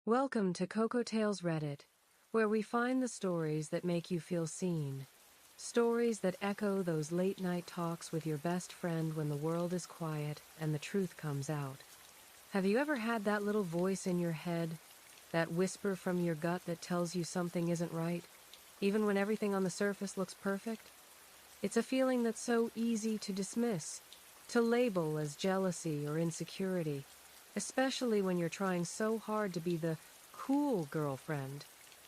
Welcome to Coco Tales Reddit, where we find the stories that make you feel seen. Stories that echo those late-night talks with your best friend when the world is quiet and the truth comes out. Have you ever had that little voice in your head, that whisper from your gut that tells you something isn't right, even when everything on the surface looks perfect? It's a feeling that's so easy to dismiss, to label as jealousy or insecurity, especially when you're trying so hard to be the cool girlfriend,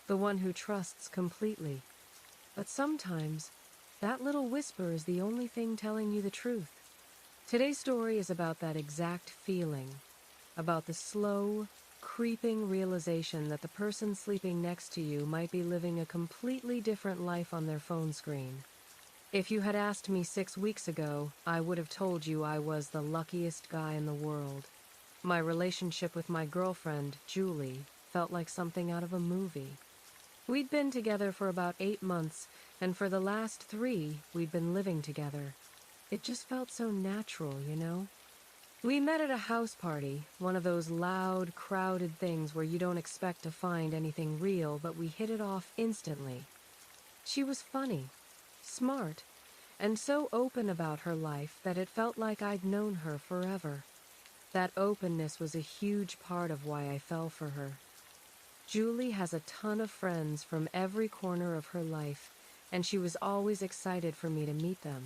the one who trusts completely. But sometimes, that little whisper is the only thing telling you the truth. Today's story is about that exact feeling, about the slow, creeping realization that the person sleeping next to you might be living a completely different life on their phone screen. If you had asked me 6 weeks ago, I would have told you I was the luckiest guy in the world. My relationship with my girlfriend, Julie, felt like something out of a movie. We'd been together for about 8 months, and for the last 3, we'd been living together. It just felt so natural, you know? We met at a house party, one of those loud, crowded things where you don't expect to find anything real, but we hit it off instantly. She was funny, smart, and so open about her life that it felt like I'd known her forever. That openness was a huge part of why I fell for her. Julie has a ton of friends from every corner of her life, and she was always excited for me to meet them.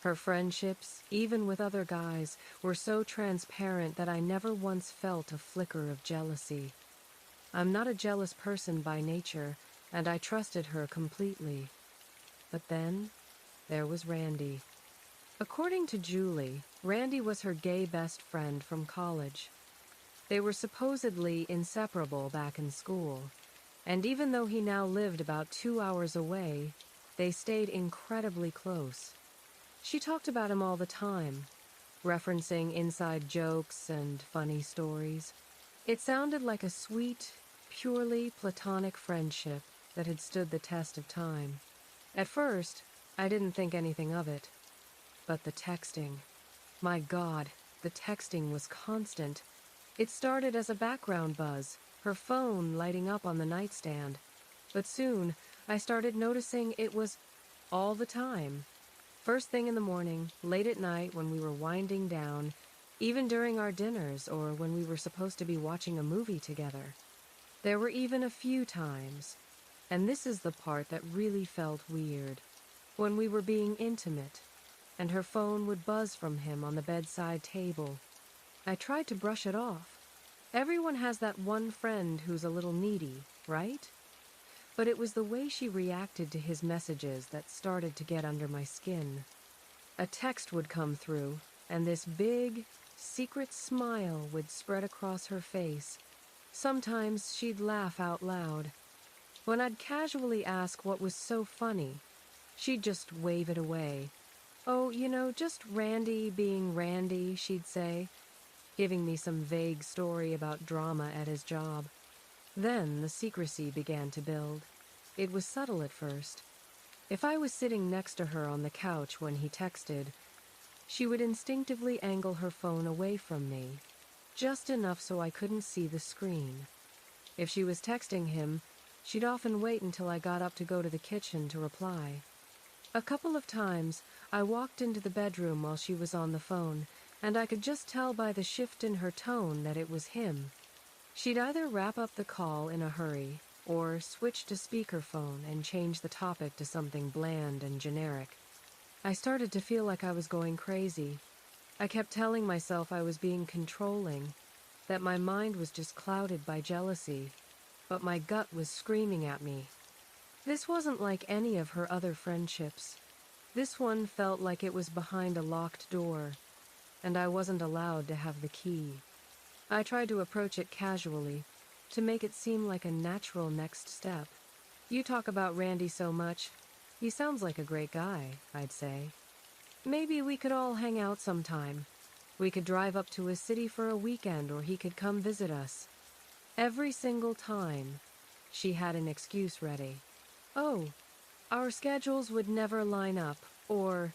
Her friendships, even with other guys, were so transparent that I never once felt a flicker of jealousy. I'm not a jealous person by nature, and I trusted her completely. But then, there was Randy. According to Julie, Randy was her gay best friend from college. They were supposedly inseparable back in school, and even though he now lived about 2 hours away, they stayed incredibly close. She talked about him all the time, referencing inside jokes and funny stories. It sounded like a sweet, purely platonic friendship that had stood the test of time. At first, I didn't think anything of it. But the texting. My God, the texting was constant. It started as a background buzz, her phone lighting up on the nightstand. But soon, I started noticing it was all the time. First thing in the morning, late at night when we were winding down, even during our dinners or when we were supposed to be watching a movie together. There were even a few times, and this is the part that really felt weird, when we were being intimate, and her phone would buzz from him on the bedside table. I tried to brush it off. Everyone has that one friend who's a little needy, right? But it was the way she reacted to his messages that started to get under my skin. A text would come through, and this big, secret smile would spread across her face. Sometimes she'd laugh out loud. When I'd casually ask what was so funny, she'd just wave it away. "Oh, just Randy being Randy," she'd say, giving me some vague story about drama at his job. Then the secrecy began to build. It was subtle at first. If I was sitting next to her on the couch when he texted, she would instinctively angle her phone away from me, just enough so I couldn't see the screen. If she was texting him, she'd often wait until I got up to go to the kitchen to reply. A couple of times, I walked into the bedroom while she was on the phone, and I could just tell by the shift in her tone that it was him. She'd either wrap up the call in a hurry, or switch to speakerphone and change the topic to something bland and generic. I started to feel like I was going crazy. I kept telling myself I was being controlling, that my mind was just clouded by jealousy, but my gut was screaming at me. This wasn't like any of her other friendships. This one felt like it was behind a locked door, and I wasn't allowed to have the key. I tried to approach it casually, to make it seem like a natural next step. "You talk about Randy so much. He sounds like a great guy," I'd say. "Maybe we could all hang out sometime. We could drive up to his city for a weekend, or he could come visit us." Every single time, she had an excuse ready. "Oh, our schedules would never line up," or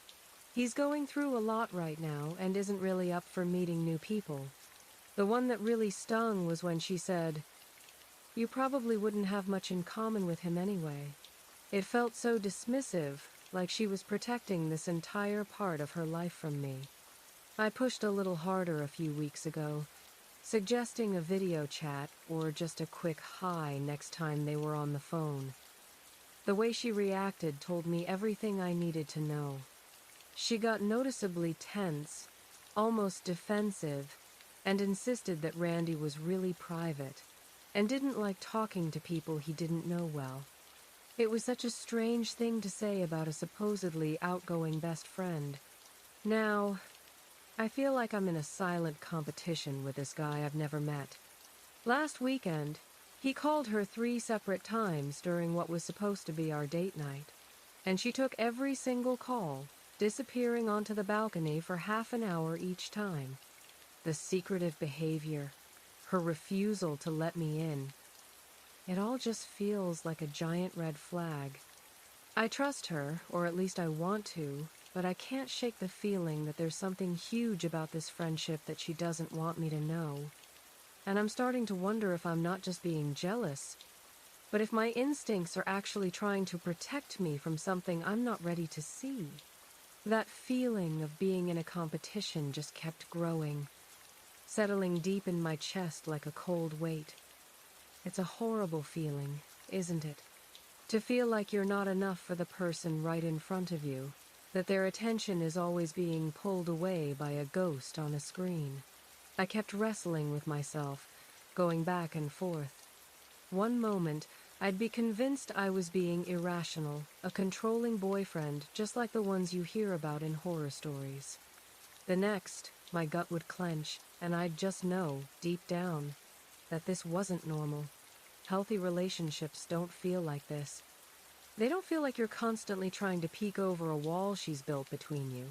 "he's going through a lot right now and isn't really up for meeting new people." The one that really stung was when she said, You probably wouldn't have much in common with him anyway. It felt so dismissive, like she was protecting this entire part of her life from me. I pushed a little harder a few weeks ago, suggesting a video chat or just a quick hi next time they were on the phone. The way she reacted told me everything I needed to know. She got noticeably tense, almost defensive, and insisted that Randy was really private and didn't like talking to people he didn't know well. It was such a strange thing to say about a supposedly outgoing best friend. Now, I feel like I'm in a silent competition with this guy I've never met. Last weekend, he called her 3 separate times during what was supposed to be our date night, and she took every single call, disappearing onto the balcony for half an hour each time. The secretive behavior, her refusal to let me in. It all just feels like a giant red flag. I trust her, or at least I want to, but I can't shake the feeling that there's something huge about this friendship that she doesn't want me to know. And I'm starting to wonder if I'm not just being jealous, but if my instincts are actually trying to protect me from something I'm not ready to see. That feeling of being in a competition just kept growing, settling deep in my chest like a cold weight. It's a horrible feeling, isn't it? To feel like you're not enough for the person right in front of you, that their attention is always being pulled away by a ghost on a screen. I kept wrestling with myself, going back and forth. One moment, I'd be convinced I was being irrational, a controlling boyfriend just like the ones you hear about in horror stories. The next, my gut would clench, and I'd just know, deep down, that this wasn't normal. Healthy relationships don't feel like this. They don't feel like you're constantly trying to peek over a wall she's built between you.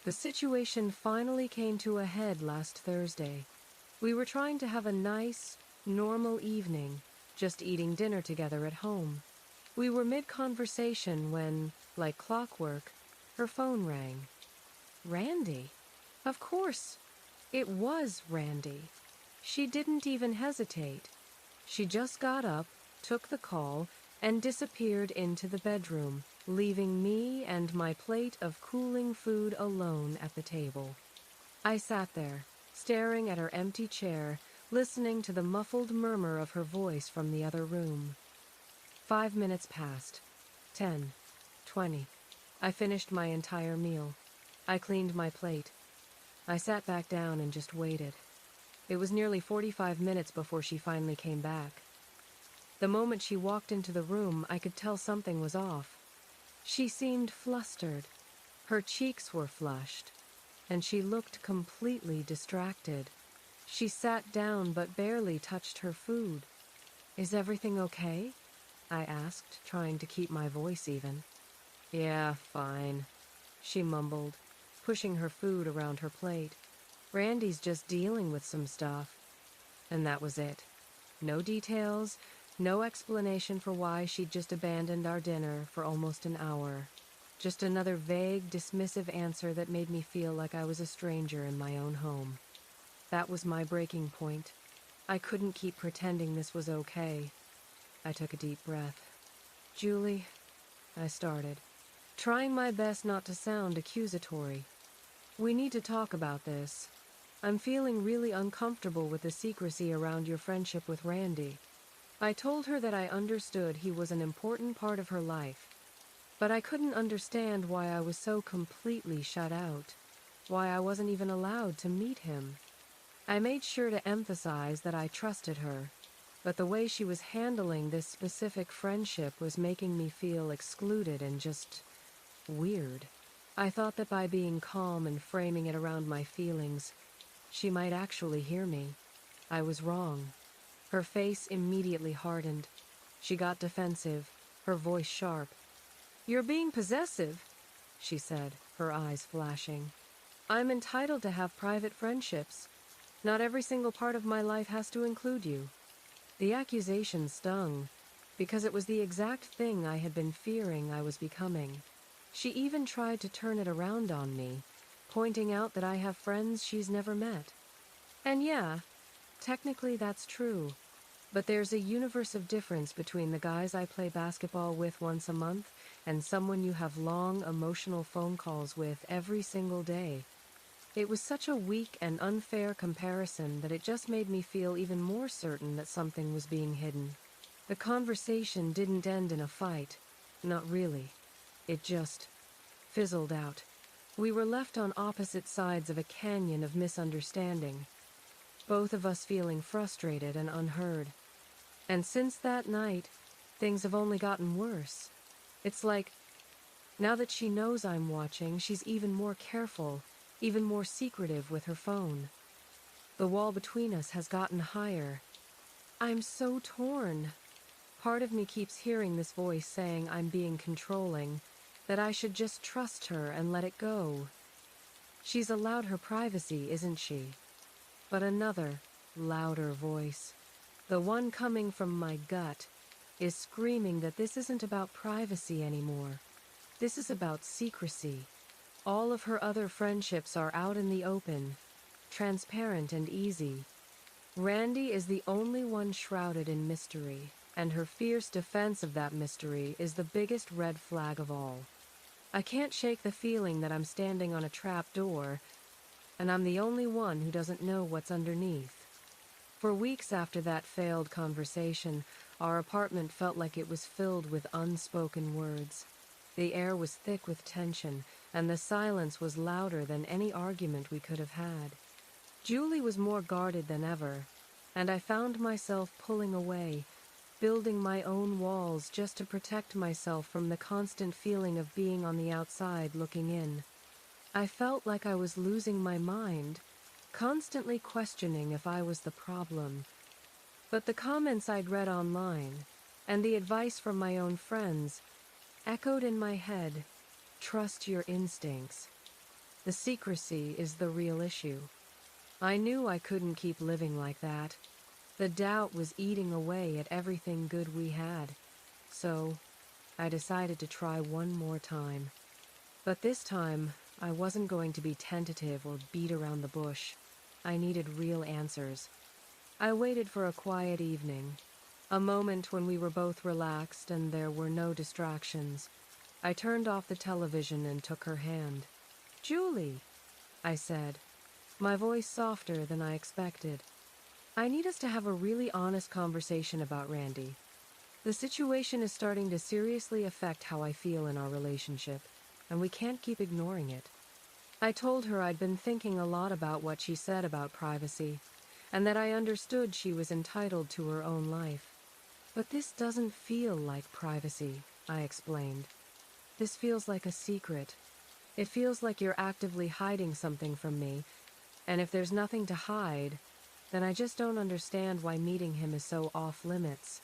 The situation finally came to a head last Thursday. We were trying to have a nice, normal evening, just eating dinner together at home. We were mid-conversation when, like clockwork, her phone rang. Randy? Of course. It was Randy. She didn't even hesitate. She just got up, took the call, and disappeared into the bedroom, leaving me and my plate of cooling food alone at the table. I sat there, staring at her empty chair, listening to the muffled murmur of her voice from the other room. 5 minutes passed. 10. 20. I finished my entire meal. I cleaned my plate. I sat back down and just waited. It was nearly 45 minutes before she finally came back. The moment she walked into the room, I could tell something was off. She seemed flustered. Her cheeks were flushed, and she looked completely distracted. She sat down but barely touched her food. "Is everything okay?" I asked, trying to keep my voice even. "Yeah, fine," she mumbled, pushing her food around her plate. "Randy's just dealing with some stuff." And that was it. No details, no explanation for why she'd just abandoned our dinner for almost an hour. Just another vague, dismissive answer that made me feel like I was a stranger in my own home. That was my breaking point. I couldn't keep pretending this was okay. I took a deep breath. "Julie," I started, trying my best not to sound accusatory. "We need to talk about this. I'm feeling really uncomfortable with the secrecy around your friendship with Randy." I told her that I understood he was an important part of her life, but I couldn't understand why I was so completely shut out, why I wasn't even allowed to meet him. I made sure to emphasize that I trusted her, but the way she was handling this specific friendship was making me feel excluded and just weird. I thought that by being calm and framing it around my feelings, she might actually hear me. I was wrong. Her face immediately hardened. She got defensive, her voice sharp. "You're being possessive," she said, her eyes flashing. "I'm entitled to have private friendships. Not every single part of my life has to include you." The accusation stung, because it was the exact thing I had been fearing I was becoming. She even tried to turn it around on me, pointing out that I have friends she's never met. And yeah, technically that's true. But there's a universe of difference between the guys I play basketball with once a month and someone you have long, emotional phone calls with every single day. It was such a weak and unfair comparison that it just made me feel even more certain that something was being hidden. The conversation didn't end in a fight. Not really. It just fizzled out. We were left on opposite sides of a canyon of misunderstanding, both of us feeling frustrated and unheard. And since that night, things have only gotten worse. It's like, now that she knows I'm watching, she's even more careful, even more secretive with her phone. The wall between us has gotten higher. I'm so torn. Part of me keeps hearing this voice saying I'm being controlling, that I should just trust her and let it go. She's allowed her privacy, isn't she? But another, louder voice, the one coming from my gut, is screaming that this isn't about privacy anymore. This is about secrecy. All of her other friendships are out in the open, transparent and easy. Randy is the only one shrouded in mystery, and her fierce defense of that mystery is the biggest red flag of all. I can't shake the feeling that I'm standing on a trap door, and I'm the only one who doesn't know what's underneath. For weeks after that failed conversation, our apartment felt like it was filled with unspoken words. The air was thick with tension, and the silence was louder than any argument we could have had. Julie was more guarded than ever, and I found myself pulling away, building my own walls just to protect myself from the constant feeling of being on the outside looking in. I felt like I was losing my mind, constantly questioning if I was the problem. But the comments I'd read online, and the advice from my own friends, echoed in my head, trust your instincts. The secrecy is the real issue. I knew I couldn't keep living like that. The doubt was eating away at everything good we had. So, I decided to try one more time. But this time, I wasn't going to be tentative or beat around the bush. I needed real answers. I waited for a quiet evening, a moment when we were both relaxed and there were no distractions. I turned off the television and took her hand. "Julie," I said, my voice softer than I expected. "I need us to have a really honest conversation about Randy. The situation is starting to seriously affect how I feel in our relationship, and we can't keep ignoring it." I told her I'd been thinking a lot about what she said about privacy, and that I understood she was entitled to her own life. "But this doesn't feel like privacy," I explained. "This feels like a secret. It feels like you're actively hiding something from me, and if there's nothing to hide, then I just don't understand why meeting him is so off limits."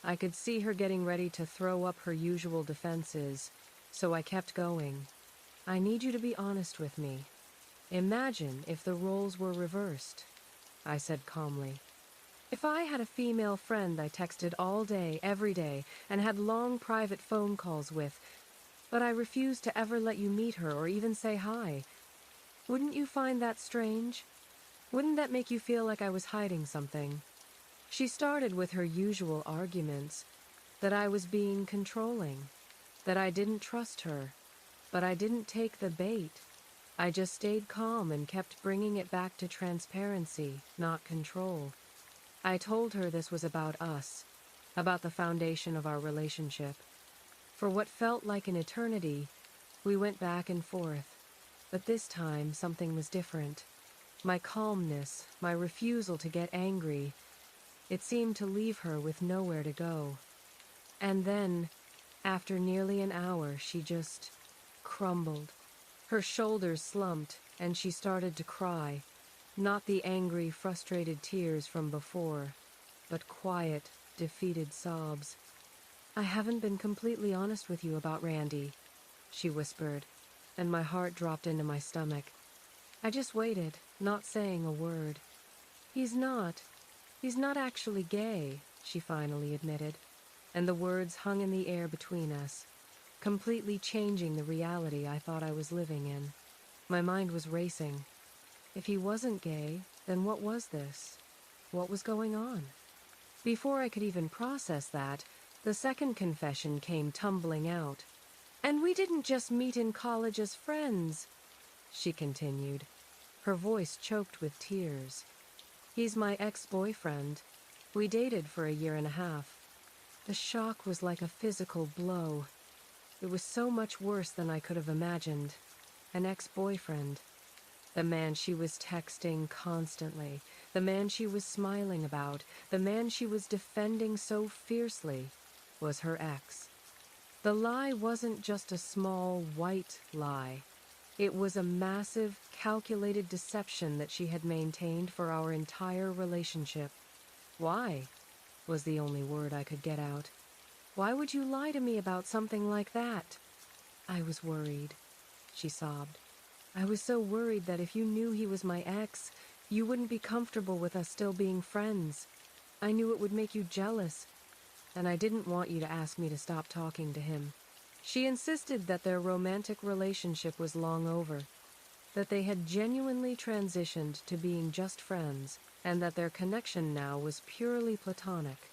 I could see her getting ready to throw up her usual defenses, so I kept going. "I need you to be honest with me. Imagine if the roles were reversed," I said calmly. "If I had a female friend I texted all day, every day, and had long private phone calls with, but I refused to ever let you meet her or even say hi, wouldn't you find that strange? Wouldn't that make you feel like I was hiding something?" She started with her usual arguments, that I was being controlling, that I didn't trust her, but I didn't take the bait. I just stayed calm and kept bringing it back to transparency, not control. I told her this was about us, about the foundation of our relationship. For what felt like an eternity, we went back and forth, but this time something was different. My calmness, my refusal to get angry, it seemed to leave her with nowhere to go. And then, after nearly an hour, she just crumbled. Her shoulders slumped, and she started to cry. Not the angry, frustrated tears from before, but quiet, defeated sobs. "I haven't been completely honest with you about Randy," she whispered, and my heart dropped into my stomach. I just waited, not saying a word. He's not actually gay," she finally admitted, and the words hung in the air between us, completely changing the reality I thought I was living in. My mind was racing. If he wasn't gay, then what was this? What was going on? Before I could even process that, the second confession came tumbling out. "And we didn't just meet in college as friends," she continued, her voice choked with tears. "He's my ex-boyfriend. We dated for a year and a half." The shock was like a physical blow. It was so much worse than I could have imagined. An ex-boyfriend. The man she was texting constantly, the man she was smiling about, the man she was defending so fiercely, was her ex. The lie wasn't just a small, white lie. It was a massive, calculated deception that she had maintained for our entire relationship. "Why?" was the only word I could get out. "Why would you lie to me about something like that?" "I was worried," she sobbed. "I was so worried that if you knew he was my ex, you wouldn't be comfortable with us still being friends. I knew it would make you jealous, and I didn't want you to ask me to stop talking to him." She insisted that their romantic relationship was long over, that they had genuinely transitioned to being just friends, and that their connection now was purely platonic.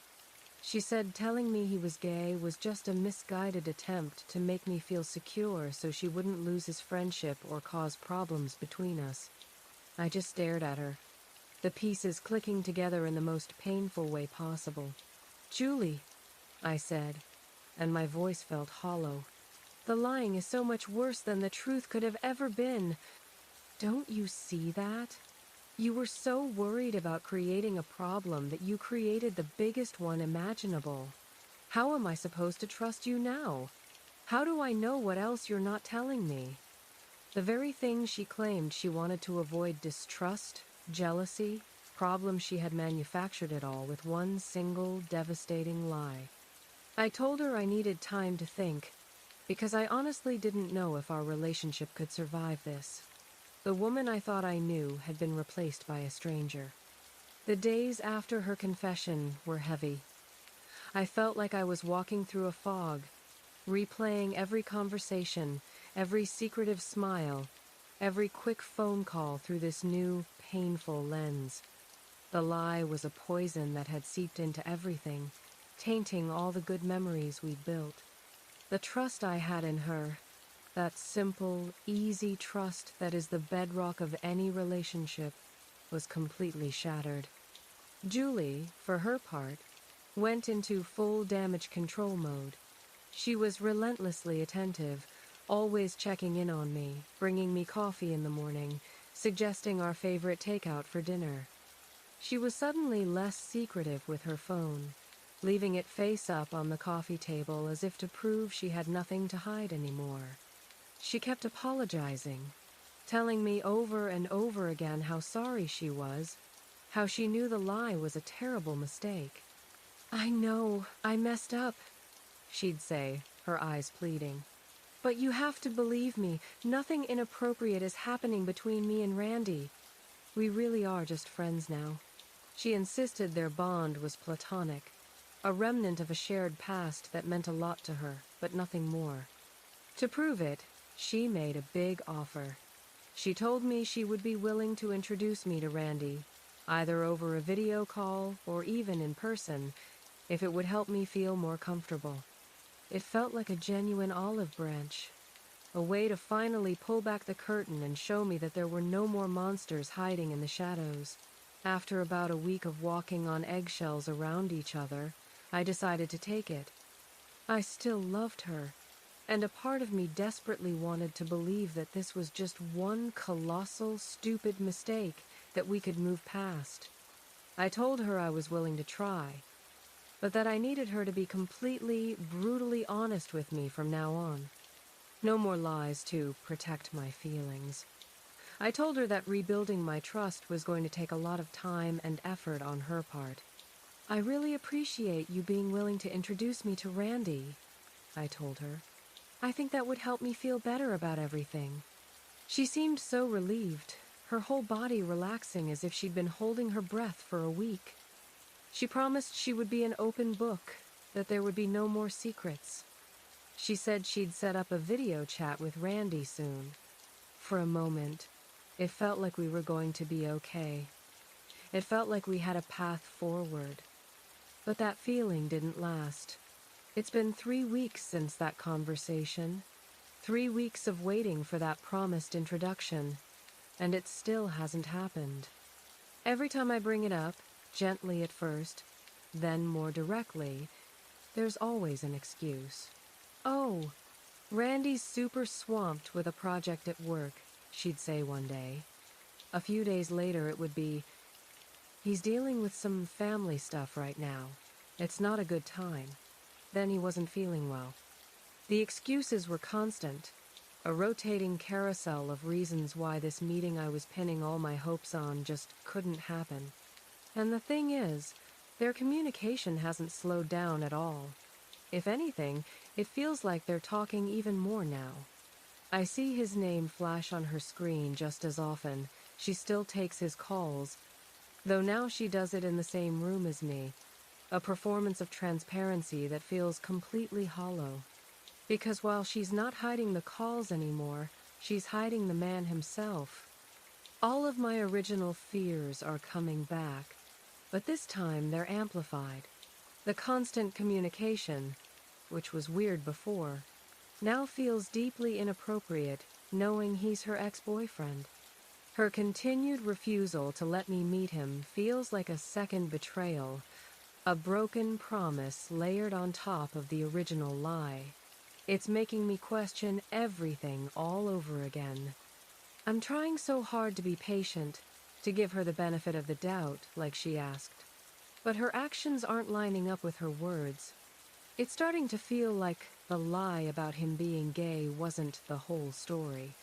She said telling me he was gay was just a misguided attempt to make me feel secure so she wouldn't lose his friendship or cause problems between us. I just stared at her, the pieces clicking together in the most painful way possible. "Julie," I said, and my voice felt hollow. "The lying is so much worse than the truth could have ever been. Don't you see that? You were so worried about creating a problem that you created the biggest one imaginable. How am I supposed to trust you now? How do I know what else you're not telling me?" The very thing she claimed she wanted to avoid: distrust, jealousy, problems. She had manufactured it all with one single devastating lie. I told her I needed time to think, because I honestly didn't know if our relationship could survive this. The woman I thought I knew had been replaced by a stranger. The days after her confession were heavy. I felt like I was walking through a fog, replaying every conversation, every secretive smile, every quick phone call through this new, painful lens. The lie was a poison that had seeped into everything, tainting all the good memories we'd built. The trust I had in her, that simple, easy trust that is the bedrock of any relationship, was completely shattered. Julie, for her part, went into full damage control mode. She was relentlessly attentive, always checking in on me, bringing me coffee in the morning, suggesting our favorite takeout for dinner. She was suddenly less secretive with her phone, leaving it face up on the coffee table as if to prove she had nothing to hide anymore. She kept apologizing, telling me over and over again how sorry she was, how she knew the lie was a terrible mistake. "I know, I messed up," she'd say, her eyes pleading. "But you have to believe me. Nothing inappropriate is happening between me and Randy. We really are just friends now." She insisted their bond was platonic, a remnant of a shared past that meant a lot to her, but nothing more. To prove it, she made a big offer. She told me she would be willing to introduce me to Randy, either over a video call or even in person, if it would help me feel more comfortable. It felt like a genuine olive branch, a way to finally pull back the curtain and show me that there were no more monsters hiding in the shadows. After about a week of walking on eggshells around each other, I decided to take it. I still loved her, and a part of me desperately wanted to believe that this was just one colossal, stupid mistake that we could move past. I told her I was willing to try, but that I needed her to be completely, brutally honest with me from now on. No more lies to protect my feelings. I told her that rebuilding my trust was going to take a lot of time and effort on her part. "I really appreciate you being willing to introduce me to Randy," I told her. "I think that would help me feel better about everything." She seemed so relieved, her whole body relaxing as if she'd been holding her breath for a week. She promised she would be an open book, that there would be no more secrets. She said she'd set up a video chat with Randy soon. For a moment, it felt like we were going to be okay. It felt like we had a path forward. But that feeling didn't last. It's been 3 weeks since that conversation. 3 weeks of waiting for that promised introduction, and it still hasn't happened. Every time I bring it up, gently at first, then more directly, there's always an excuse. "Oh, Randy's super swamped with a project at work," she'd say one day. A few days later it would be, "He's dealing with some family stuff right now. It's not a good time." Then he wasn't feeling well. The excuses were constant, a rotating carousel of reasons why this meeting I was pinning all my hopes on just couldn't happen. And the thing is, their communication hasn't slowed down at all. If anything, it feels like they're talking even more now. I see his name flash on her screen just as often. She still takes his calls, though now she does it in the same room as me, a performance of transparency that feels completely hollow. Because while she's not hiding the calls anymore, she's hiding the man himself. All of my original fears are coming back, but this time they're amplified. The constant communication, which was weird before, now feels deeply inappropriate, knowing he's her ex-boyfriend. Her continued refusal to let me meet him feels like a second betrayal, a broken promise layered on top of the original lie. It's making me question everything all over again. I'm trying so hard to be patient, to give her the benefit of the doubt, like she asked. But her actions aren't lining up with her words. It's starting to feel like the lie about him being gay wasn't the whole story,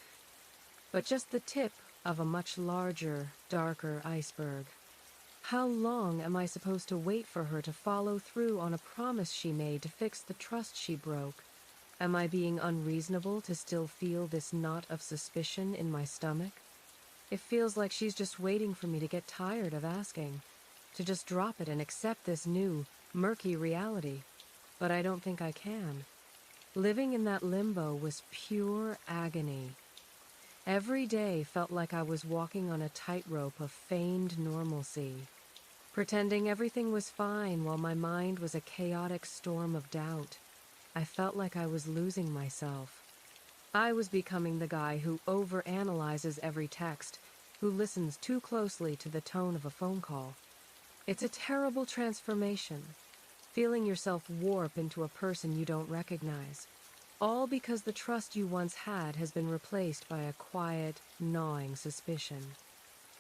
but just the tip of a much larger, darker iceberg. How long am I supposed to wait for her to follow through on a promise she made to fix the trust she broke? Am I being unreasonable to still feel this knot of suspicion in my stomach? It feels like she's just waiting for me to get tired of asking, to just drop it and accept this new, murky reality. But I don't think I can. Living in that limbo was pure agony. Every day felt like I was walking on a tightrope of feigned normalcy, pretending everything was fine while my mind was a chaotic storm of doubt. I felt like I was losing myself. I was becoming the guy who overanalyzes every text, who listens too closely to the tone of a phone call. It's a terrible transformation, feeling yourself warp into a person you don't recognize, all because the trust you once had has been replaced by a quiet, gnawing suspicion.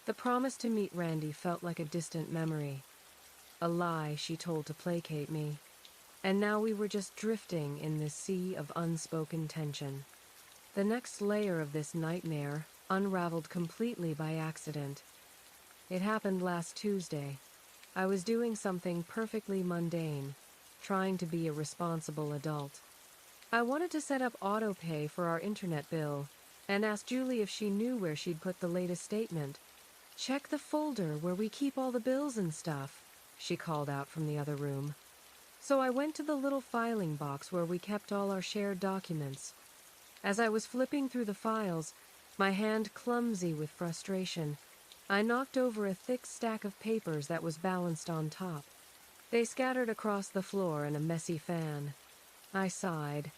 The promise to meet Randy felt like a distant memory, a lie she told to placate me. And now we were just drifting in this sea of unspoken tension. The next layer of this nightmare unraveled completely by accident. It happened last Tuesday. I was doing something perfectly mundane, trying to be a responsible adult. I wanted to set up autopay for our internet bill and asked Julie if she knew where she'd put the latest statement. "Check the folder where we keep all the bills and stuff," she called out from the other room. So I went to the little filing box where we kept all our shared documents. As I was flipping through the files, my hand clumsy with frustration, I knocked over a thick stack of papers that was balanced on top. They scattered across the floor in a messy fan. I sighed,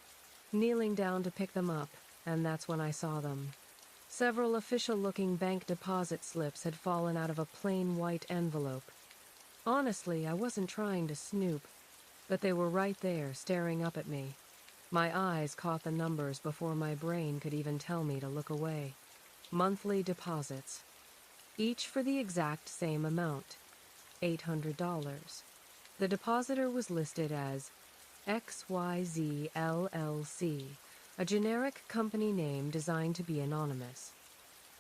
kneeling down to pick them up, and that's when I saw them. Several official-looking bank deposit slips had fallen out of a plain white envelope. Honestly, I wasn't trying to snoop, but they were right there, staring up at me. My eyes caught the numbers before my brain could even tell me to look away. Monthly deposits. Each for the exact same amount, $800. The depositor was listed as XYZ LLC, a generic company name designed to be anonymous.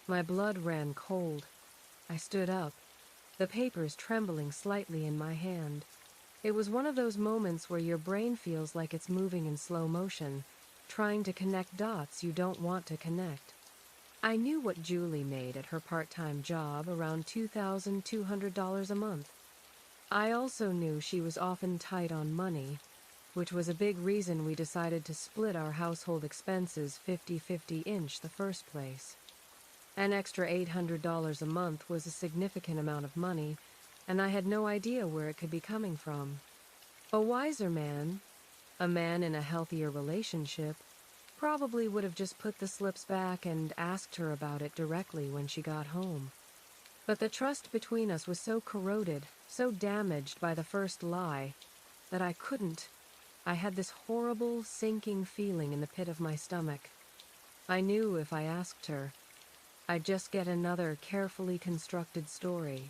My blood ran cold. I stood up, the papers trembling slightly in my hand. It was one of those moments where your brain feels like it's moving in slow motion, trying to connect dots you don't want to connect. I knew what Julie made at her part-time job, around $2,200 a month. I also knew she was often tight on money, which was a big reason we decided to split our household expenses 50-50 each the first place. An extra $800 a month was a significant amount of money, and I had no idea where it could be coming from. A wiser man, a man in a healthier relationship, probably would have just put the slips back and asked her about it directly when she got home. But the trust between us was so corroded, so damaged by the first lie, that I couldn't. I had this horrible, sinking feeling in the pit of my stomach. I knew if I asked her, I'd just get another carefully constructed story,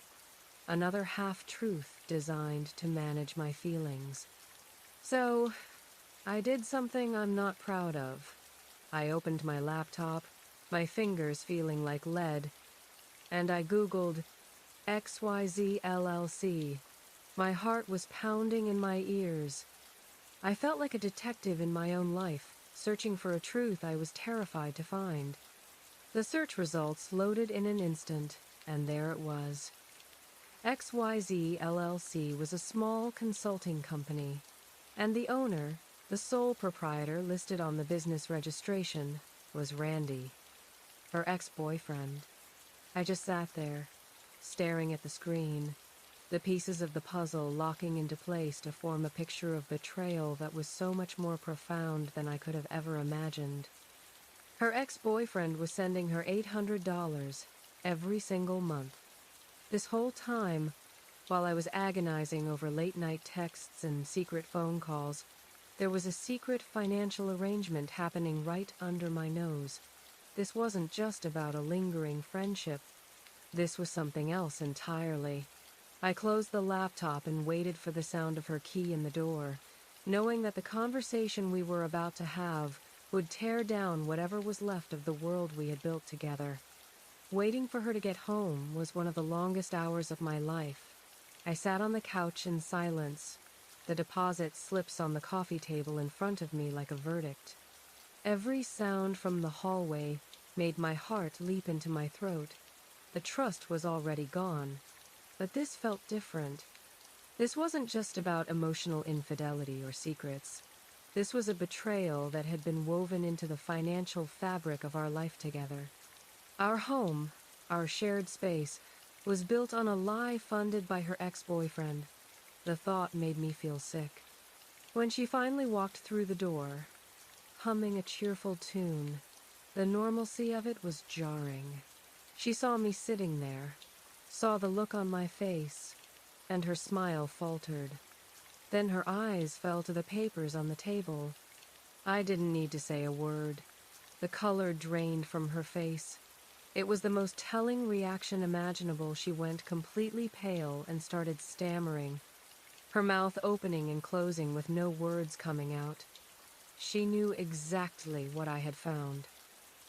another half-truth designed to manage my feelings. So, I did something I'm not proud of. I opened my laptop, my fingers feeling like lead, and I Googled XYZ LLC. My heart was pounding in my ears. I felt like a detective in my own life, searching for a truth I was terrified to find. The search results loaded in an instant, and there it was. XYZ LLC was a small consulting company, and the owner, the sole proprietor listed on the business registration, was Randy, her ex-boyfriend. I just sat there, staring at the screen, the pieces of the puzzle locking into place to form a picture of betrayal that was so much more profound than I could have ever imagined. Her ex-boyfriend was sending her $800 every single month. This whole time, while I was agonizing over late-night texts and secret phone calls, there was a secret financial arrangement happening right under my nose. This wasn't just about a lingering friendship. This was something else entirely. I closed the laptop and waited for the sound of her key in the door, knowing that the conversation we were about to have would tear down whatever was left of the world we had built together. Waiting for her to get home was one of the longest hours of my life. I sat on the couch in silence, the deposit slips on the coffee table in front of me like a verdict. Every sound from the hallway made my heart leap into my throat. The trust was already gone, but this felt different. This wasn't just about emotional infidelity or secrets. This was a betrayal that had been woven into the financial fabric of our life together. Our home, our shared space, was built on a lie funded by her ex-boyfriend. The thought made me feel sick. When she finally walked through the door, humming a cheerful tune, the normalcy of it was jarring. She saw me sitting there, saw the look on my face, and her smile faltered. Then her eyes fell to the papers on the table. I didn't need to say a word. The color drained from her face. It was the most telling reaction imaginable. She went completely pale and started stammering, her mouth opening and closing with no words coming out. She knew exactly what I had found.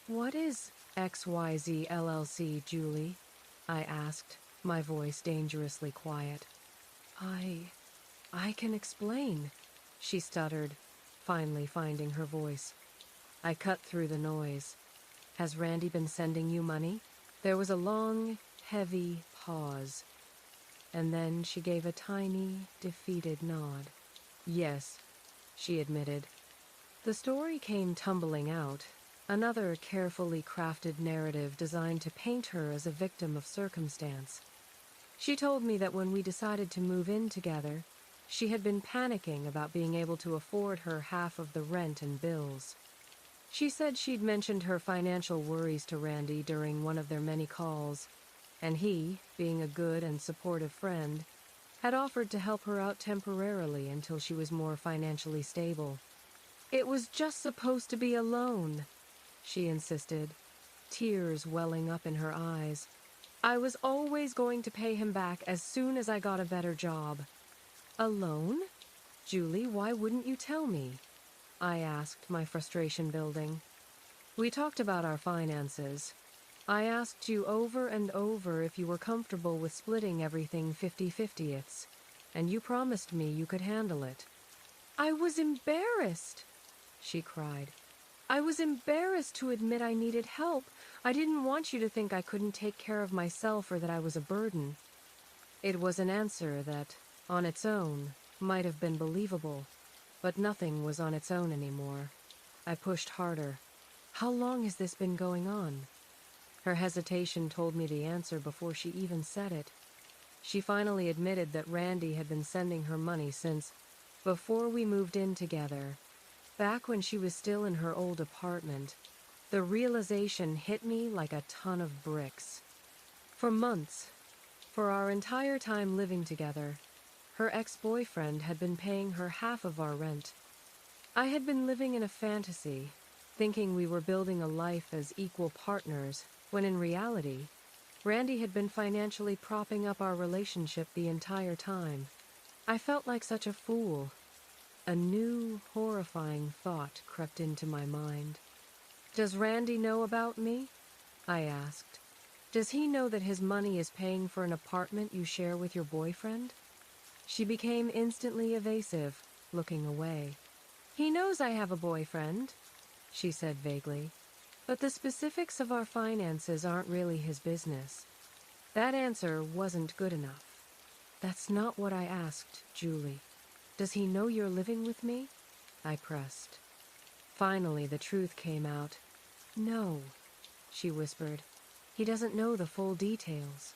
"What is XYZ LLC, Julie?" I asked, my voice dangerously quiet. I can explain," she stuttered, finally finding her voice. I cut through the noise. "Has Randy been sending you money?" There was a long, heavy pause, and then she gave a tiny, defeated nod. "Yes," she admitted. The story came tumbling out, another carefully crafted narrative designed to paint her as a victim of circumstance. She told me that when we decided to move in together, she had been panicking about being able to afford her half of the rent and bills. She said she'd mentioned her financial worries to Randy during one of their many calls, and he, being a good and supportive friend, had offered to help her out temporarily until she was more financially stable. "It was just supposed to be a loan," she insisted, tears welling up in her eyes. "I was always going to pay him back as soon as I got a better job." "A loan? Julie, why wouldn't you tell me?" I asked, my frustration building. "We talked about our finances. I asked you over and over if you were comfortable with splitting everything 50-50ths, and you promised me you could handle it." "I was embarrassed," she cried. "I was embarrassed to admit I needed help. I didn't want you to think I couldn't take care of myself or that I was a burden." It was an answer that, on its own, might have been believable, but nothing was on its own anymore. I pushed harder. "How long has this been going on?" Her hesitation told me the answer before she even said it. She finally admitted that Randy had been sending her money since Before we moved in together, back when she was still in her old apartment, the realization hit me like a ton of bricks. For months, for our entire time living together, her ex-boyfriend had been paying her half of our rent. I had been living in a fantasy, thinking we were building a life as equal partners, when in reality, Randy had been financially propping up our relationship the entire time. I felt like such a fool. A new, horrifying thought crept into my mind. Does Randy know about me? I asked. Does he know that his money is paying for an apartment you share with your boyfriend? She became instantly evasive, looking away. He knows I have a boyfriend, she said vaguely, but the specifics of our finances aren't really his business. That answer wasn't good enough. That's not what I asked, Julie. Does he know you're living with me? I pressed. Finally, the truth came out. No, she whispered. He doesn't know the full details.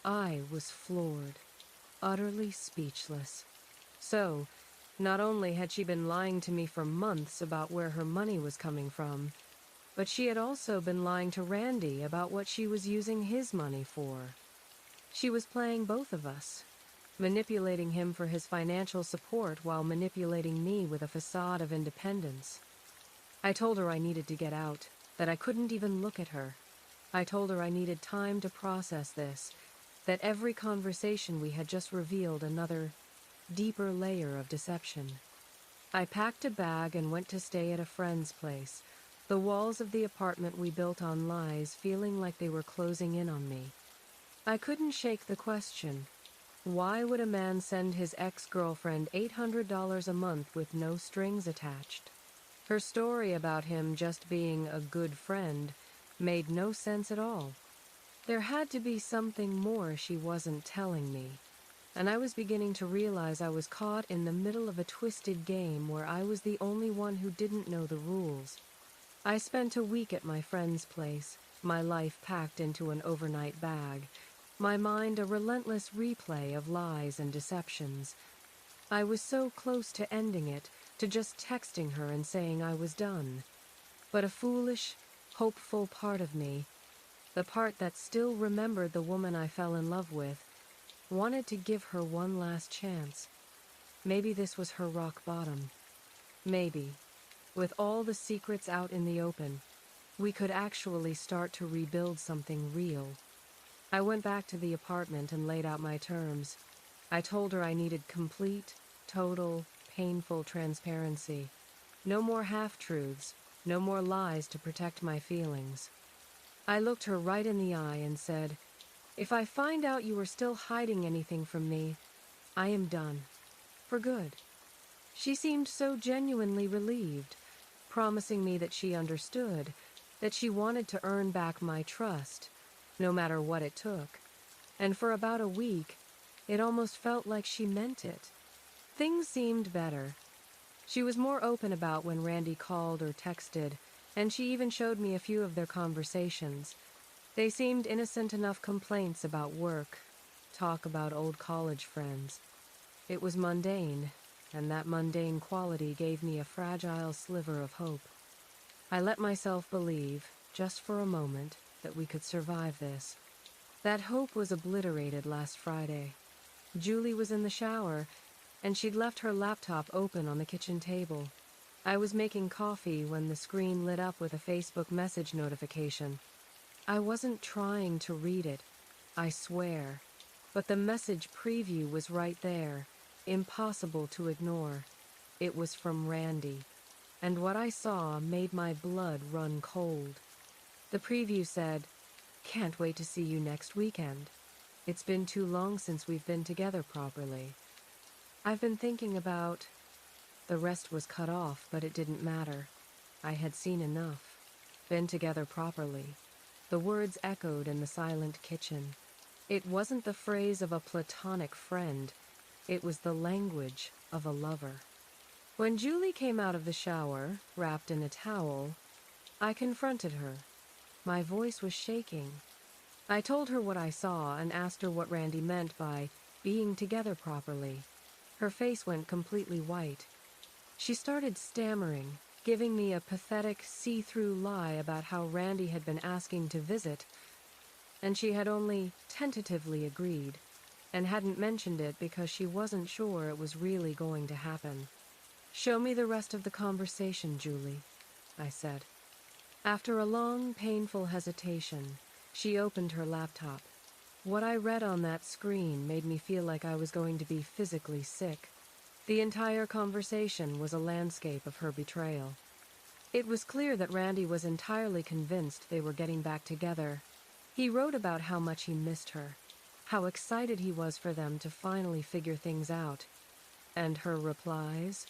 I was floored, utterly speechless. So, not only had she been lying to me for months about where her money was coming from, but she had also been lying to Randy about what she was using his money for. She was playing both of us, manipulating him for his financial support while manipulating me with a facade of independence. I told her I needed to get out, that I couldn't even look at her. I told her I needed time to process this, that every conversation we had just revealed another, deeper layer of deception. I packed a bag and went to stay at a friend's place, the walls of the apartment we built on lies feeling like they were closing in on me. I couldn't shake the question. Why would a man send his ex-girlfriend $800 a month with no strings attached? Her story about him just being a good friend made no sense at all. There had to be something more she wasn't telling me, and I was beginning to realize I was caught in the middle of a twisted game where I was the only one who didn't know the rules. I spent a week at my friend's place, my life packed into an overnight bag, my mind a relentless replay of lies and deceptions. I was so close to ending it, to just texting her and saying I was done. But a foolish, hopeful part of me, the part that still remembered the woman I fell in love with, wanted to give her one last chance. Maybe this was her rock bottom. Maybe, with all the secrets out in the open, we could actually start to rebuild something real. I went back to the apartment and laid out my terms. I told her I needed complete, total, painful transparency. No more half-truths, no more lies to protect my feelings. I looked her right in the eye and said, "If I find out you are still hiding anything from me, I am done. For good." She seemed so genuinely relieved, promising me that she understood, that she wanted to earn back my trust, no matter what it took. And for about a week, it almost felt like she meant it. Things seemed better. She was more open about when Randy called or texted, and she even showed me a few of their conversations. They seemed innocent enough complaints about work, talk about old college friends. It was mundane, and that mundane quality gave me a fragile sliver of hope. I let myself believe, just for a moment, that we could survive this. That hope was obliterated last Friday. Julie was in the shower, and she'd left her laptop open on the kitchen table. I was making coffee when the screen lit up with a Facebook message notification. I wasn't trying to read it, I swear, but the message preview was right there, impossible to ignore. It was from Randy, and what I saw made my blood run cold. The preview said, "Can't wait to see you next weekend. It's been too long since we've been together properly. I've been thinking about..." The rest was cut off, but it didn't matter. I had seen enough. Been together properly. The words echoed in the silent kitchen. It wasn't the phrase of a platonic friend. It was the language of a lover. When Julie came out of the shower, wrapped in a towel, I confronted her. My voice was shaking. I told her what I saw and asked her what Randy meant by being together properly. Her face went completely white. She started stammering, giving me a pathetic, see-through lie about how Randy had been asking to visit, and she had only tentatively agreed, and hadn't mentioned it because she wasn't sure it was really going to happen. "Show me the rest of the conversation, Julie," I said. After a long, painful hesitation, she opened her laptop. What I read on that screen made me feel like I was going to be physically sick. The entire conversation was a landscape of her betrayal. It was clear that Randy was entirely convinced they were getting back together. He wrote about how much he missed her, how excited he was for them to finally figure things out. And her replies?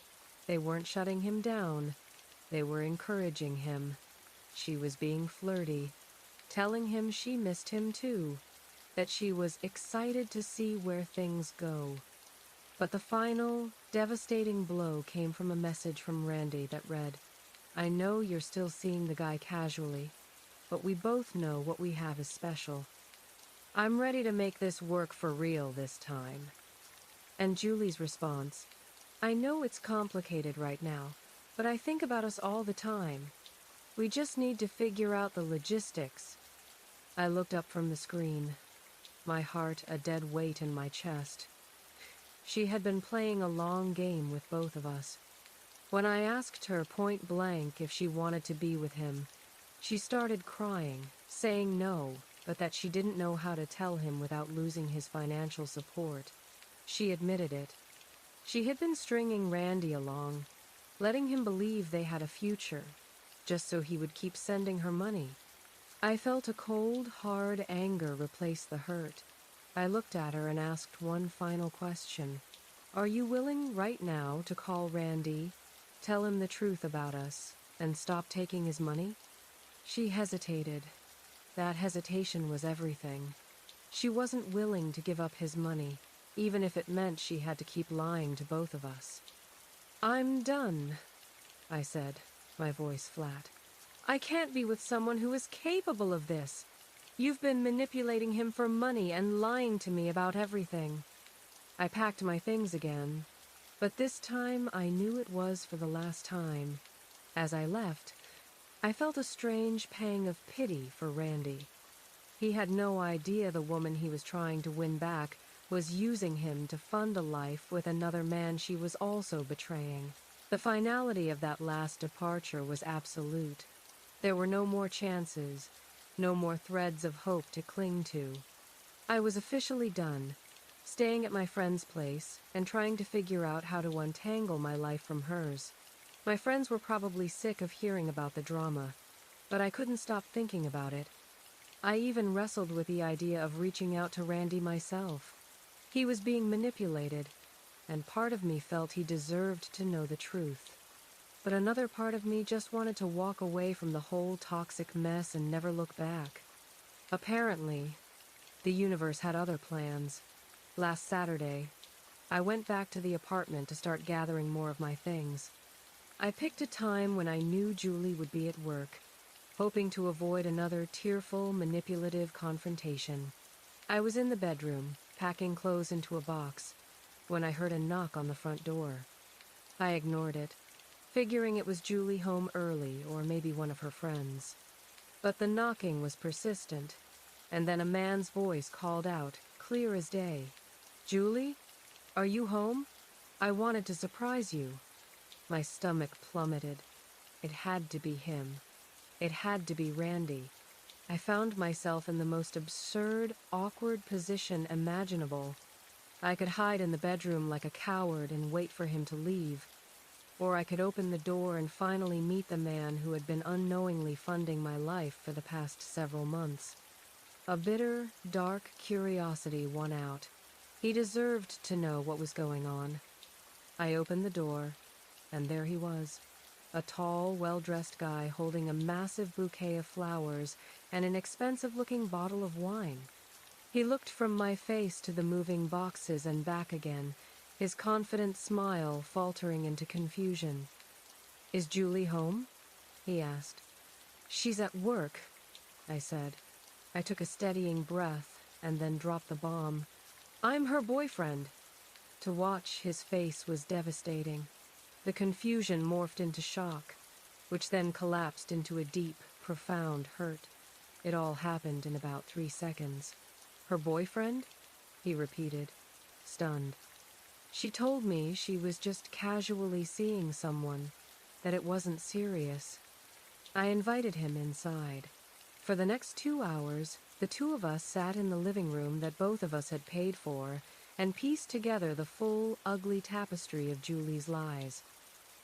They weren't shutting him down. They were encouraging him. She was being flirty, telling him she missed him too, that she was excited to see where things go. But the final, devastating blow came from a message from Randy that read, "I know you're still seeing the guy casually, but we both know what we have is special. I'm ready to make this work for real this time." And Julie's response, "I know it's complicated right now, but I think about us all the time. We just need to figure out the logistics." I looked up from the screen, my heart a dead weight in my chest. She had been playing a long game with both of us. When I asked her point blank if she wanted to be with him, she started crying, saying no, but that she didn't know how to tell him without losing his financial support. She admitted it. She had been stringing Randy along, letting him believe they had a future, just so he would keep sending her money. I felt a cold, hard anger replace the hurt. I looked at her and asked one final question. "Are you willing right now to call Randy, tell him the truth about us, and stop taking his money?" She hesitated. That hesitation was everything. She wasn't willing to give up his money, even if it meant she had to keep lying to both of us. "I'm done," I said, my voice flat. "I can't be with someone who is capable of this. You've been manipulating him for money and lying to me about everything." I packed my things again, but this time I knew it was for the last time. As I left, I felt a strange pang of pity for Randy. He had no idea the woman he was trying to win back was using him to fund a life with another man she was also betraying. The finality of that last departure was absolute. There were no more chances, no more threads of hope to cling to. I was officially done, staying at my friend's place and trying to figure out how to untangle my life from hers. My friends were probably sick of hearing about the drama, but I couldn't stop thinking about it. I even wrestled with the idea of reaching out to Randy myself. He was being manipulated, and part of me felt he deserved to know the truth. But another part of me just wanted to walk away from the whole toxic mess and never look back. Apparently, the universe had other plans. Last Saturday, I went back to the apartment to start gathering more of my things. I picked a time when I knew Julie would be at work, hoping to avoid another tearful, manipulative confrontation. I was in the bedroom, packing clothes into a box, when I heard a knock on the front door. I ignored it, figuring it was Julie home early or maybe one of her friends. But the knocking was persistent, and then a man's voice called out, clear as day. "Julie? Are you home? I wanted to surprise you." My stomach plummeted. It had to be him. It had to be Randy. I found myself in the most absurd, awkward position imaginable. I could hide in the bedroom like a coward and wait for him to leave. Or I could open the door and finally meet the man who had been unknowingly funding my life for the past several months. A bitter, dark curiosity won out. He deserved to know what was going on. I opened the door, and there he was. A tall, well-dressed guy holding a massive bouquet of flowers and an expensive-looking bottle of wine. He looked from my face to the moving boxes and back again, his confident smile faltering into confusion. "Is Julie home?" he asked. "She's at work," I said. I took a steadying breath and then dropped the bomb. "I'm her boyfriend." To watch his face was devastating. The confusion morphed into shock, which then collapsed into a deep, profound hurt. It all happened in about 3 seconds. Her boyfriend? He repeated, stunned. She told me she was just casually seeing someone, that it wasn't serious. I invited him inside. For the next 2 hours, the two of us sat in the living room that both of us had paid for and pieced together the full, ugly tapestry of Julie's lies.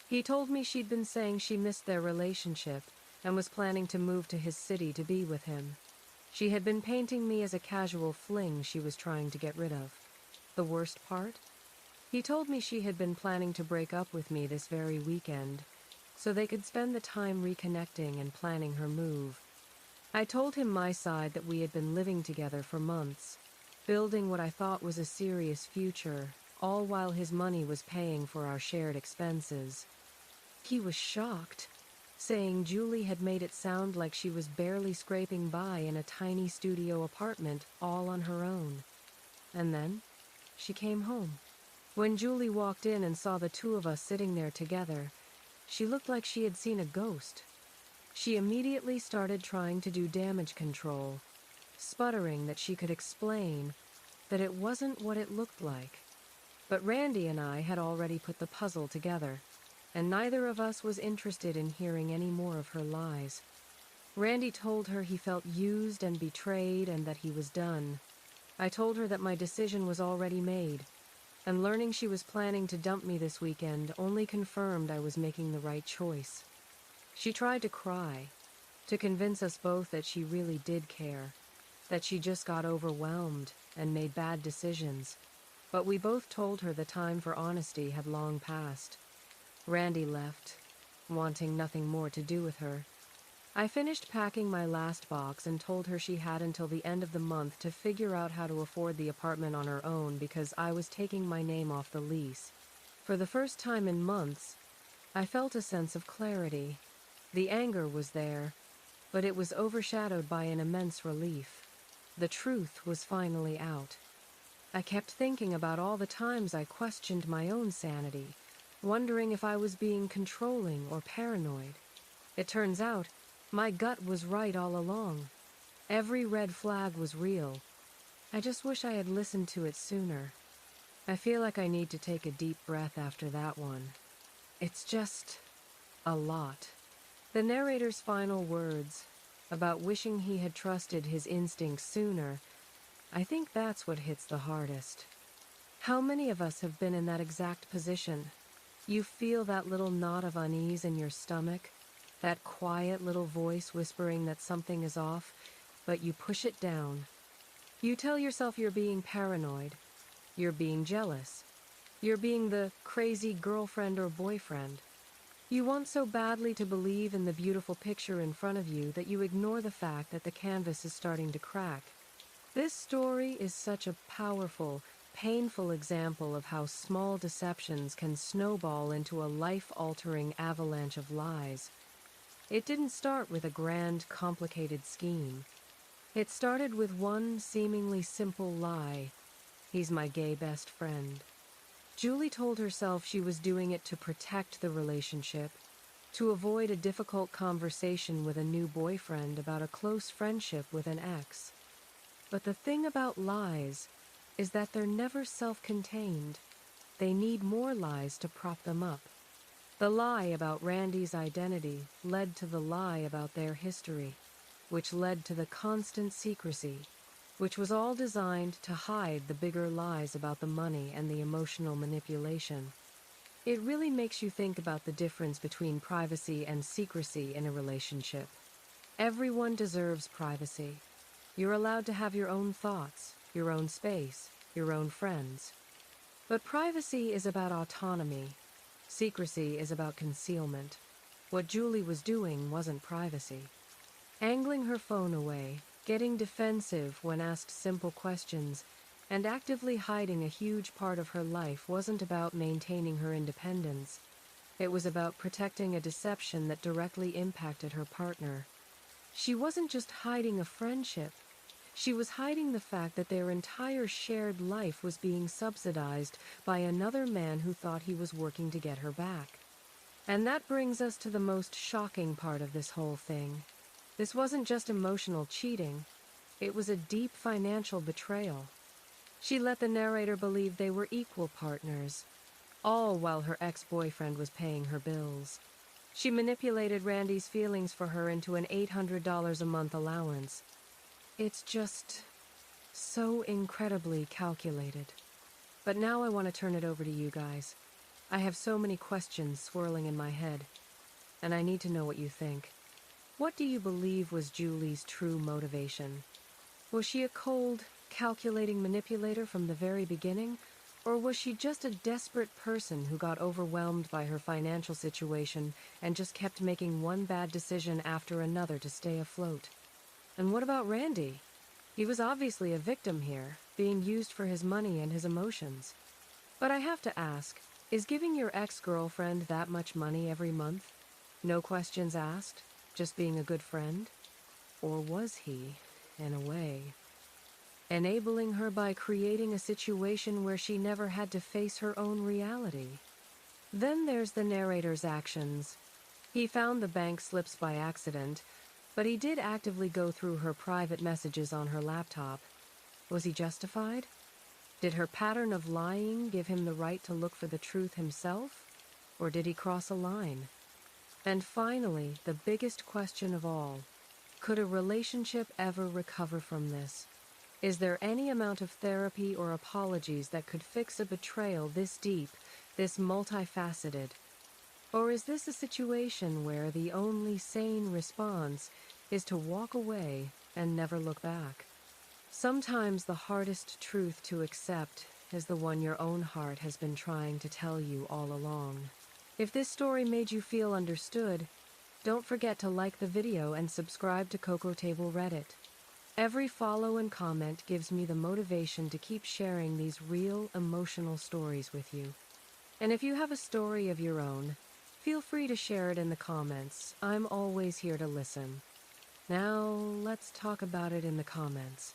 He told me she'd been saying she missed their relationship and was planning to move to his city to be with him. She had been painting me as a casual fling she was trying to get rid of. The worst part? He told me she had been planning to break up with me this very weekend, so they could spend the time reconnecting and planning her move. I told him my side, that we had been living together for months, building what I thought was a serious future, all while his money was paying for our shared expenses. He was shocked, saying Julie had made it sound like she was barely scraping by in a tiny studio apartment all on her own. And then, she came home. When Julie walked in and saw the two of us sitting there together, she looked like she had seen a ghost. She immediately started trying to do damage control, sputtering that she could explain that it wasn't what it looked like. But Randy and I had already put the puzzle together, and neither of us was interested in hearing any more of her lies. Randy told her he felt used and betrayed and that he was done. I told her that my decision was already made, and learning she was planning to dump me this weekend only confirmed I was making the right choice. She tried to cry, to convince us both that she really did care, that she just got overwhelmed and made bad decisions. But we both told her the time for honesty had long passed. Randy left, wanting nothing more to do with her. I finished packing my last box and told her she had until the end of the month to figure out how to afford the apartment on her own because I was taking my name off the lease. For the first time in months, I felt a sense of clarity. The anger was there, but it was overshadowed by an immense relief. The truth was finally out. I kept thinking about all the times I questioned my own sanity, wondering if I was being controlling or paranoid. It turns out, my gut was right all along. Every red flag was real. I just wish I had listened to it sooner. I feel like I need to take a deep breath after that one. It's just a lot. The narrator's final words, about wishing he had trusted his instincts sooner, I think that's what hits the hardest. How many of us have been in that exact position? You feel that little knot of unease in your stomach, that quiet little voice whispering that something is off, but you push it down. You tell yourself you're being paranoid, you're being jealous, you're being the crazy girlfriend or boyfriend. You want so badly to believe in the beautiful picture in front of you that you ignore the fact that the canvas is starting to crack. This story is such a powerful, painful example of how small deceptions can snowball into a life-altering avalanche of lies. It didn't start with a grand, complicated scheme. It started with one seemingly simple lie. He's my gay best friend. Julie told herself she was doing it to protect the relationship, to avoid a difficult conversation with a new boyfriend about a close friendship with an ex. But the thing about lies is that they're never self-contained. They need more lies to prop them up. The lie about Randy's identity led to the lie about their history, which led to the constant secrecy, which was all designed to hide the bigger lies about the money and the emotional manipulation. It really makes you think about the difference between privacy and secrecy in a relationship. Everyone deserves privacy. You're allowed to have your own thoughts, your own space, your own friends. But privacy is about autonomy. Secrecy is about concealment. What Julie was doing wasn't privacy. Angling her phone away, getting defensive when asked simple questions, and actively hiding a huge part of her life wasn't about maintaining her independence. It was about protecting a deception that directly impacted her partner. She wasn't just hiding a friendship. She was hiding the fact that their entire shared life was being subsidized by another man who thought he was working to get her back. And that brings us to the most shocking part of this whole thing. This wasn't just emotional cheating, it was a deep financial betrayal. She let the narrator believe they were equal partners, all while her ex-boyfriend was paying her bills. She manipulated Randy's feelings for her into an $800 a month allowance. It's just so incredibly calculated. But now I want to turn it over to you guys. I have so many questions swirling in my head, and I need to know what you think. What do you believe was Julie's true motivation? Was she a cold, calculating manipulator from the very beginning? Or was she just a desperate person who got overwhelmed by her financial situation and just kept making one bad decision after another to stay afloat? And what about Randy? He was obviously a victim here, being used for his money and his emotions. But I have to ask, is giving your ex-girlfriend that much money every month? No questions asked? Just being a good friend? Or was he, in a way, enabling her by creating a situation where she never had to face her own reality? Then there's the narrator's actions. He found the bank slips by accident, but he did actively go through her private messages on her laptop. Was he justified? Did her pattern of lying give him the right to look for the truth himself? Or did he cross a line? And finally, the biggest question of all, could a relationship ever recover from this? Is there any amount of therapy or apologies that could fix a betrayal this deep, this multifaceted? Or is this a situation where the only sane response is to walk away and never look back? Sometimes the hardest truth to accept is the one your own heart has been trying to tell you all along. If this story made you feel understood, don't forget to like the video and subscribe to Cocoa Table Reddit. Every follow and comment gives me the motivation to keep sharing these real, emotional stories with you. And if you have a story of your own, feel free to share it in the comments. I'm always here to listen. Now, let's talk about it in the comments.